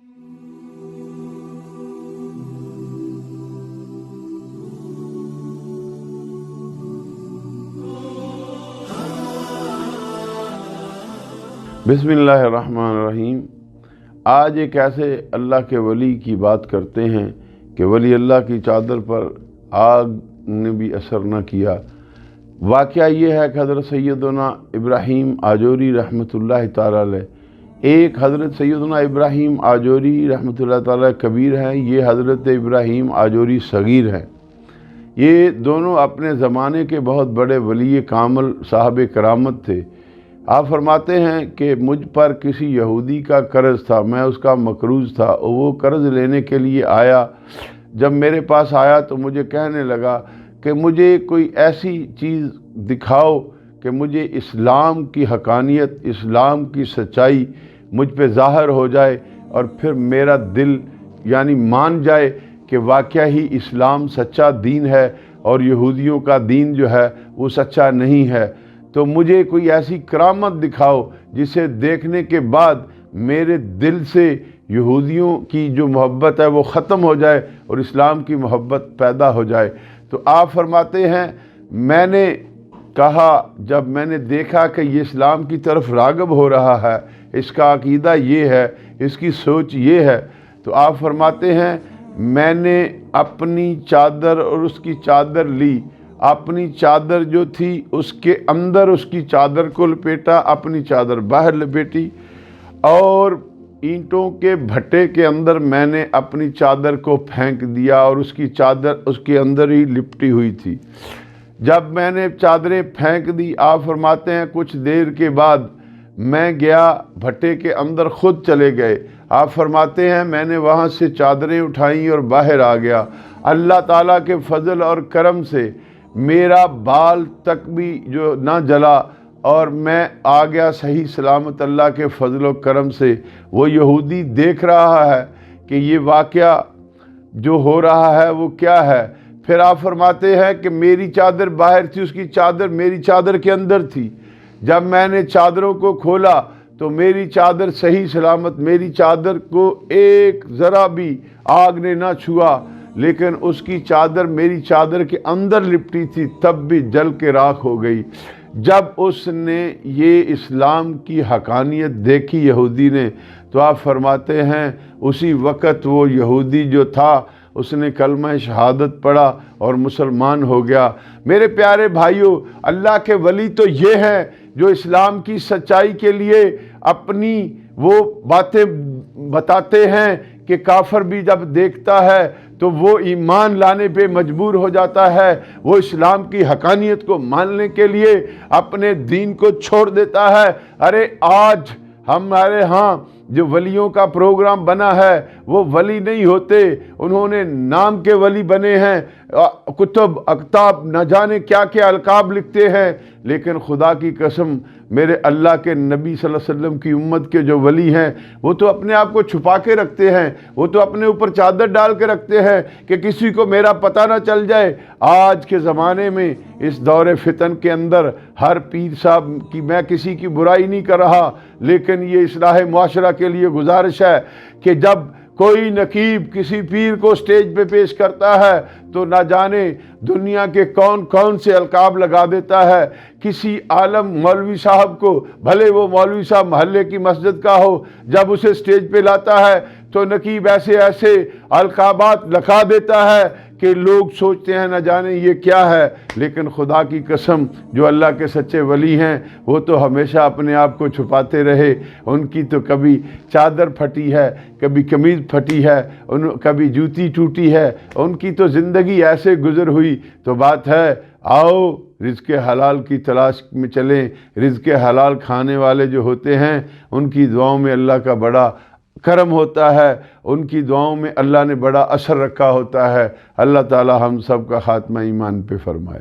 بسم اللہ الرحمن الرحیم۔ آج ایک ایسے اللہ کے ولی کی بات کرتے ہیں کہ ولی اللہ کی چادر پر آگ نے بھی اثر نہ کیا۔ واقعہ یہ ہے کہ حضرت سیدنا ابراہیم آجوری رحمۃ اللہ تعالیٰ علیہ، ایک حضرت سیدنا ابراہیم آجوری رحمۃ اللہ تعالیٰ کبیر ہیں، یہ حضرت ابراہیم آجوری صغیر ہیں۔ یہ دونوں اپنے زمانے کے بہت بڑے ولی کامل صاحب کرامت تھے۔ آپ فرماتے ہیں کہ مجھ پر کسی یہودی کا قرض تھا، میں اس کا مقروض تھا، وہ قرض لینے کے لیے آیا۔ جب میرے پاس آیا تو مجھے کہنے لگا کہ مجھے کوئی ایسی چیز دکھاؤ کہ مجھے اسلام کی حقانیت، اسلام کی سچائی مجھ پہ ظاہر ہو جائے اور پھر میرا دل یعنی مان جائے کہ واقعہ ہی اسلام سچا دین ہے اور یہودیوں کا دین جو ہے وہ سچا نہیں ہے۔ تو مجھے کوئی ایسی کرامت دکھاؤ جسے دیکھنے کے بعد میرے دل سے یہودیوں کی جو محبت ہے وہ ختم ہو جائے اور اسلام کی محبت پیدا ہو جائے۔ تو آپ فرماتے ہیں میں نے کہا، جب میں نے دیکھا کہ یہ اسلام کی طرف راغب ہو رہا ہے، اس کا عقیدہ یہ ہے، اس کی سوچ یہ ہے، تو آپ فرماتے ہیں میں نے اپنی چادر اور اس کی چادر لی، اپنی چادر جو تھی اس کے اندر اس کی چادر کو لپیٹا، اپنی چادر باہر لپیٹی اور اینٹوں کے بھٹے کے اندر میں نے اپنی چادر کو پھینک دیا اور اس کی چادر اس کے اندر ہی لپٹی ہوئی تھی۔ جب میں نے چادریں پھینک دی، آپ فرماتے ہیں کچھ دیر کے بعد میں گیا بھٹے کے اندر، خود چلے گئے۔ آپ فرماتے ہیں میں نے وہاں سے چادریں اٹھائیں اور باہر آ گیا۔ اللہ تعالیٰ کے فضل اور کرم سے میرا بال تک بھی جو نہ جلا اور میں آ گیا صحیح سلامت اللہ کے فضل و کرم سے۔ وہ یہودی دیکھ رہا ہے کہ یہ واقعہ جو ہو رہا ہے وہ کیا ہے۔ پھر آپ فرماتے ہیں کہ میری چادر باہر تھی، اس کی چادر میری چادر کے اندر تھی۔ جب میں نے چادروں کو کھولا تو میری چادر صحیح سلامت، میری چادر کو ایک ذرا بھی آگ نے نہ چھوا، لیکن اس کی چادر میری چادر کے اندر لپٹی تھی، تب بھی جل کے راکھ ہو گئی۔ جب اس نے یہ اسلام کی حقانیت دیکھی یہودی نے، تو آپ فرماتے ہیں اسی وقت وہ یہودی جو تھا اس نے کلمہ شہادت پڑھا اور مسلمان ہو گیا۔ میرے پیارے بھائیوں، اللہ کے ولی تو یہ ہیں جو اسلام کی سچائی کے لیے اپنی وہ باتیں بتاتے ہیں کہ کافر بھی جب دیکھتا ہے تو وہ ایمان لانے پہ مجبور ہو جاتا ہے، وہ اسلام کی حقانیت کو ماننے کے لیے اپنے دین کو چھوڑ دیتا ہے۔ ارے آج ہمارے ہاں جو ولیوں کا پروگرام بنا ہے وہ ولی نہیں ہوتے، انہوں نے نام کے ولی بنے ہیں، کتب اکتاب نہ جانے کیا کیا القاب لکھتے ہیں، لیکن خدا کی قسم میرے اللہ کے نبی صلی اللہ علیہ وسلم کی امت کے جو ولی ہیں وہ تو اپنے آپ کو چھپا کے رکھتے ہیں، وہ تو اپنے اوپر چادر ڈال کے رکھتے ہیں کہ کسی کو میرا پتہ نہ چل جائے۔ آج کے زمانے میں اس دور فتن کے اندر ہر پیر صاحب کی، میں کسی کی برائی نہیں کر رہا، لیکن یہ اصلاح معاشرہ کے لیے گزارش ہے کہ جب کوئی نقیب کسی پیر کو سٹیج پہ پیش کرتا ہے تو نہ جانے دنیا کے کون کون سے القاب لگا دیتا ہے۔ کسی عالم مولوی صاحب کو، بھلے وہ مولوی صاحب محلے کی مسجد کا ہو، جب اسے سٹیج پہ لاتا ہے تو نقیب ایسے ایسے القابات لکھا دیتا ہے کہ لوگ سوچتے ہیں نہ جانے یہ کیا ہے، لیکن خدا کی قسم جو اللہ کے سچے ولی ہیں وہ تو ہمیشہ اپنے آپ کو چھپاتے رہے۔ ان کی تو کبھی چادر پھٹی ہے، کبھی قمیض پھٹی ہے، کبھی جوتی ٹوٹی ہے، ان کی تو زندگی ایسے گزر ہوئی۔ تو بات ہے آؤ رزق حلال کی تلاش میں چلیں۔ رزق حلال کھانے والے جو ہوتے ہیں ان کی دعاؤں میں اللہ کا بڑا کرم ہوتا ہے، ان کی دعاؤں میں اللہ نے بڑا اثر رکھا ہوتا ہے۔ اللہ تعالی ہم سب کا خاتمہ ایمان پہ فرمائے۔